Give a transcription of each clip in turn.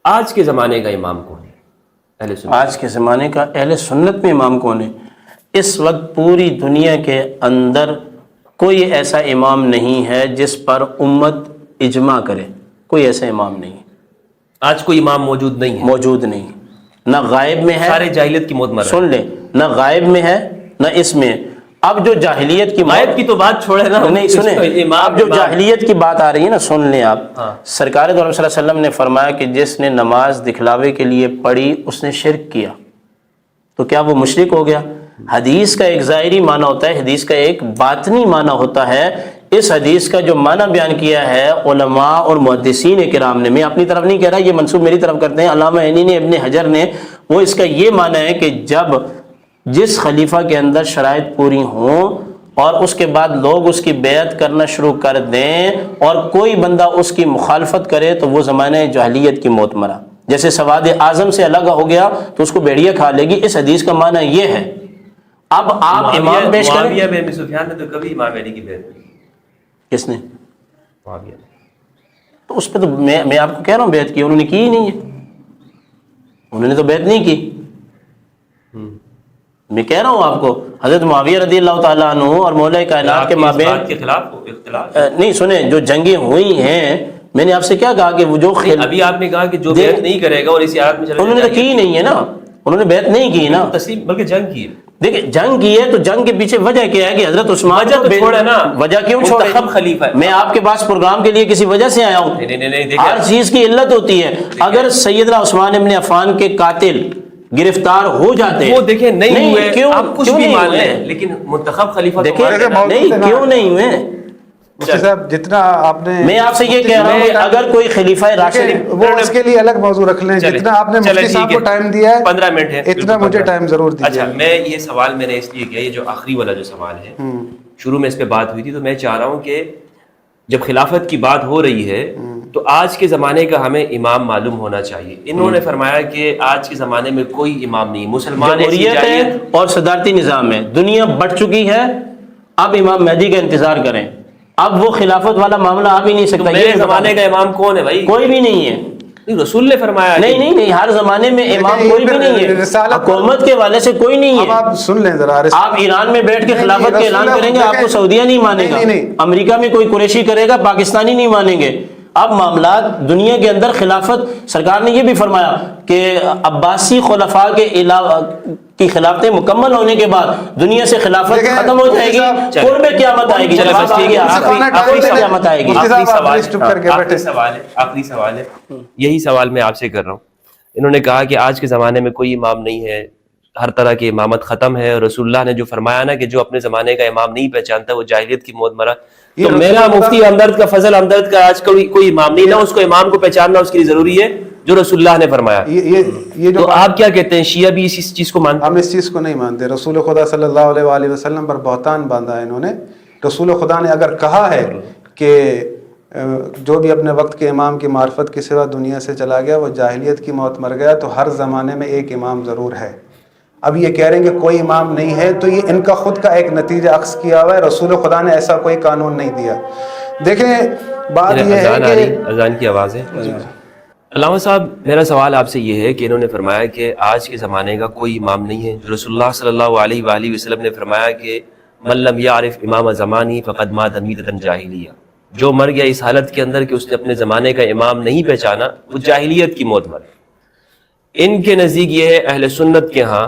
آج کے زمانے کا امام کون ہے اہل سنت؟ آج کے زمانے کا اہل سنت میں امام کون ہے؟ اس وقت پوری دنیا کے اندر کوئی ایسا امام نہیں ہے جس پر امت اجماع کرے، کوئی ایسا امام نہیں، آج کوئی امام موجود نہیں ہے، موجود نہیں، نہ غائب میں ہے، سارے جاہلیت کی موت مر رہے ہیں۔ سن لیں، نہ غائب میں ہے نہ اس میں۔ اب جو جاہلیت کی غائب کی تو بات چھوڑے نا، نہیں سنیں، اب جو جاہلیت کی بات آ رہی ہے نا، سن لیں آپ۔ سرکار دو عالم صلی اللہ علیہ وسلم نے فرمایا کہ جس نے نماز دکھلاوے کے لیے پڑھی اس نے شرک کیا، تو کیا وہ مشرک ہو گیا؟ حدیث کا ایک ظاہری معنی ہوتا ہے، حدیث کا ایک باطنی معنی ہوتا ہے۔ اس حدیث کا جو معنی بیان کیا ہے علماء اور محدثین کرام نے، میں اپنی طرف نہیں کہہ رہا، یہ منسوب میری طرف کرتے ہیں علامہ عینی نے، ابن حجر نے، وہ اس کا یہ معنی ہے کہ جب جس خلیفہ کے اندر شرائط پوری ہوں اور اس کے بعد لوگ اس کی بیعت کرنا شروع کر دیں اور کوئی بندہ اس کی مخالفت کرے تو وہ زمانہ جاہلیت کی موت مرا۔ جیسے سواد اعظم سے الگ ہو گیا تو اس کو بھیڑیا کھا لے گی، اس حدیث کا معنی یہ ہے۔ اب آپ امام پیش کریں۔ معاویہ بن ابی سفیان نے تو کبھی امام علی کی بیعت نہیں کی۔ کس نے؟ معاویہ نے۔ تو اس پہ تو میں آپ کو کہہ رہا ہوں بیعت کی، انہوں نے کی ہی نہیں ہے، انہوں نے تو بیعت نہیں کی۔ میں کہہ رہا ہوں آپ کو، حضرت معاویہ رضی اللہ تعالیٰ عنہ اور مولا کائنات کے مابین بات کے خلاف ہو اختلاف نہیں، سنیں، جو جنگیں ہوئی ہیں، میں نے آپ سے کیا کہا کہ وہ جو ابھی آپ نے کہا کہ جو بیعت نہیں کرے گا اور اسی آیت میں چلے انہوں نے تو کی ہی نہیں ہے نا، انہوں نے بیعت نہیں کی نا، تسلیم بلکہ جنگ کی ہے۔ دیکھیں جنگ کی ہے تو جنگ کے پیچھے وجہ کیا ہے کہ حضرت عثمان وجہ تو چھوڑے نا، وجہ کیوں چھوڑے؟ منتخب خلیفہ ہے۔ میں آپ کے پاس پروگرام کے لیے کسی وجہ سے آیا ہوں؟ نہیں، ہر چیز کی علت ہوتی ہے۔ اگر سیدنا عثمان ابن عفان کے قاتل گرفتار ہو جاتے، وہ دیکھیں نہیں ہوئے، کیوں آپ کچھ بھی نہیں مان ہوئے؟ لیں لیکن منتخب خلیفہ تو دیکھیں مان لینا۔ نہیں، کیوں نہیں ہوئے؟ مفتی صاحب جتنا آپ نے، میں آپ سے یہ کہہ رہا ہوں کہ اگر کوئی خلیفہ راشد، وہ اس کے لیے الگ موضوع رکھ لیں، جتنا آپ نے مفتی صاحب کو ٹائم دیا ہے 15 منٹ ہے، اتنا مجھے ٹائم ضرور دیجیے۔ اچھا، میں یہ سوال میں نے اس لیے کیا، یہ جو آخری والا جو سوال ہے، شروع میں اس پہ بات ہوئی تھی، تو میں چاہ رہا ہوں کہ جب خلافت کی بات ہو رہی ہے تو آج کے زمانے کا ہمیں امام معلوم ہونا چاہیے۔ انہوں نے فرمایا کہ آج کے زمانے میں کوئی امام نہیں، مسلمان جمہوریت ہے اور صدارتی نظام ہے، دنیا بڑھ چکی ہے، اب امام مہدی کا انتظار کریں، اب وہ خلافت والا معاملہ آ بھی نہیں سکتا۔ میرے زمانے کا امام کون ہے بھائی؟ کوئی بھی نہیں ہے، رسول نے فرمایا نہیں، ہر زمانے میں امام کوئی بھی نہیں ہے، حکومت کے حوالے سے کوئی نہیں ہے۔ آپ سن لیں ذرا، آپ ایران میں بیٹھ کے خلافت کے اعلان کریں گے، آپ کو سعودیہ نہیں مانے گا، امریکہ میں کوئی قریشی کرے گا، پاکستانی نہیں مانیں گے۔ اب معاملات دنیا کے اندر خلافت، سرکار نے یہ بھی فرمایا کہ عباسی خلفاء کے علاوہ کی خلافتیں مکمل ہونے کے بعد دنیا سے خلافت ختم ہو جائے گی، قرب قیامت آئے گی، قیامت آئے گی۔ آخری سوال ہے، یہی سوال میں آپ سے کر رہا ہوں۔ انہوں نے کہا کہ آج کے زمانے میں کوئی امام نہیں ہے، ہر طرح کی امامت ختم ہے، اور رسول اللہ نے جو فرمایا نا کہ جو اپنے زمانے کا امام نہیں پہچانتا وہ جاہلیت کی موت مرا، تو میرا مفتی ہمدرد کا، فضل ہمدرد کا آج کوئی امام نہیں، نہ اس کو امام کو پہچاننا اس کے لیے ضروری ہے جو رسول اللہ نے فرمایا۔ تو آپ کیا کہتے ہیں، شیعہ بھی اس چیز کو مانتے ہیں؟ ہم اس چیز کو نہیں مانتے۔ رسول خدا صلی اللہ علیہ وآلہ وسلم پر بہتان باندھا ہے انہوں نے۔ رسول خدا نے اگر کہا ہے کہ جو بھی اپنے وقت کے امام کی معرفت کے سوا دنیا سے چلا گیا وہ جاہلیت کی موت مر گیا، تو ہر زمانے میں ایک امام ضرور ہے۔ اب یہ کہہ رہے ہیں کہ کوئی امام نہیں ہے، تو یہ ان کا خود کا ایک نتیجہ عکس کیا ہوا ہے، رسول خدا نے ایسا کوئی قانون نہیں دیا۔ دیکھیں بات یہ ہے کہ اذان کی آواز ہے۔ علامہ صاحب، میرا سوال آپ سے یہ ہے کہ انہوں نے فرمایا کہ آج کے زمانے کا کوئی امام نہیں ہے، رسول اللہ صلی اللہ علیہ وآلہ وسلم نے فرمایا کہ من لم یعرف امام زمانی فقد مات میتۃ جاہلیہ، جو مر گیا اس حالت کے اندر کہ اس نے اپنے زمانے کا امام نہیں پہچانا وہ جاہلیت کی موت مر۔ ان کے نزدیک یہ ہے، اہل سنت کے ہاں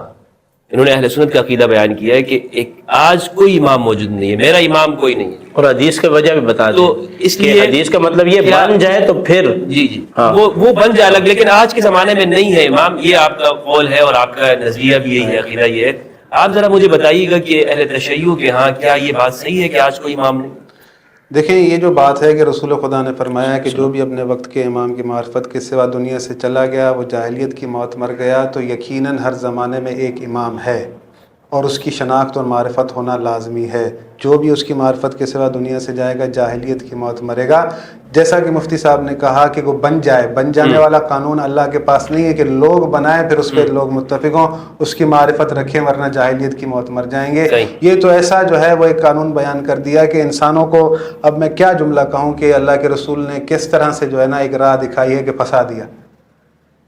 انہوں نے اہل سنت کا عقیدہ بیان کیا ہے کہ آج کوئی امام موجود نہیں ہے، میرا امام کوئی نہیں ہے، اور حدیث کی وجہ بھی بتا دیں۔ تو اس لیے حدیث کا مطلب یہ بن جائے تو پھر جی وہ بن جائے الگ، لیکن آج کے زمانے میں نہیں ہے امام، یہ آپ کا قول ہے اور آپ کا نظریہ بھی یہی ہے، عقیدہ یہ ہے۔ آپ ذرا مجھے بتائیے گا کہ اہل تشیع کے ہاں کیا یہ بات صحیح ہے کہ آج کوئی امام نہیں؟ دیکھیں، یہ جو بات ہے کہ رسول خدا نے فرمایا کہ جو بھی اپنے وقت کے امام کی معرفت کے سوا دنیا سے چلا گیا وہ جاہلیت کی موت مر گیا، تو یقیناً ہر زمانے میں ایک امام ہے اور اس کی شناخت اور معرفت ہونا لازمی ہے۔ جو بھی اس کی معرفت کے سوا دنیا سے جائے گا جاہلیت کی موت مرے گا۔ جیسا کہ مفتی صاحب نے کہا کہ وہ بن جانے والا قانون اللہ کے پاس نہیں ہے کہ لوگ بنائیں پھر اس پہ لوگ متفق ہوں، اس کی معرفت رکھیں ورنہ جاہلیت کی موت مر جائیں گے۔ یہ تو ایسا جو ہے وہ ایک قانون بیان کر دیا کہ انسانوں کو، اب میں کیا جملہ کہوں کہ اللہ کے رسول نے کس طرح سے جو ہے نا ایک راہ دکھائی ہے کہ پھنسا دیا۔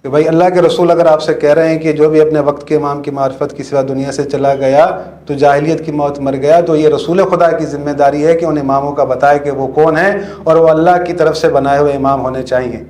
کہ بھائی اللہ کے رسول اگر آپ سے کہہ رہے ہیں کہ جو بھی اپنے وقت کے امام کی معرفت کی سوا دنیا سے چلا گیا تو جاہلیت کی موت مر گیا، تو یہ رسول خدا کی ذمہ داری ہے کہ ان اماموں کا بتائے کہ وہ کون ہیں اور وہ اللہ کی طرف سے بنائے ہوئے امام ہونے چاہیے.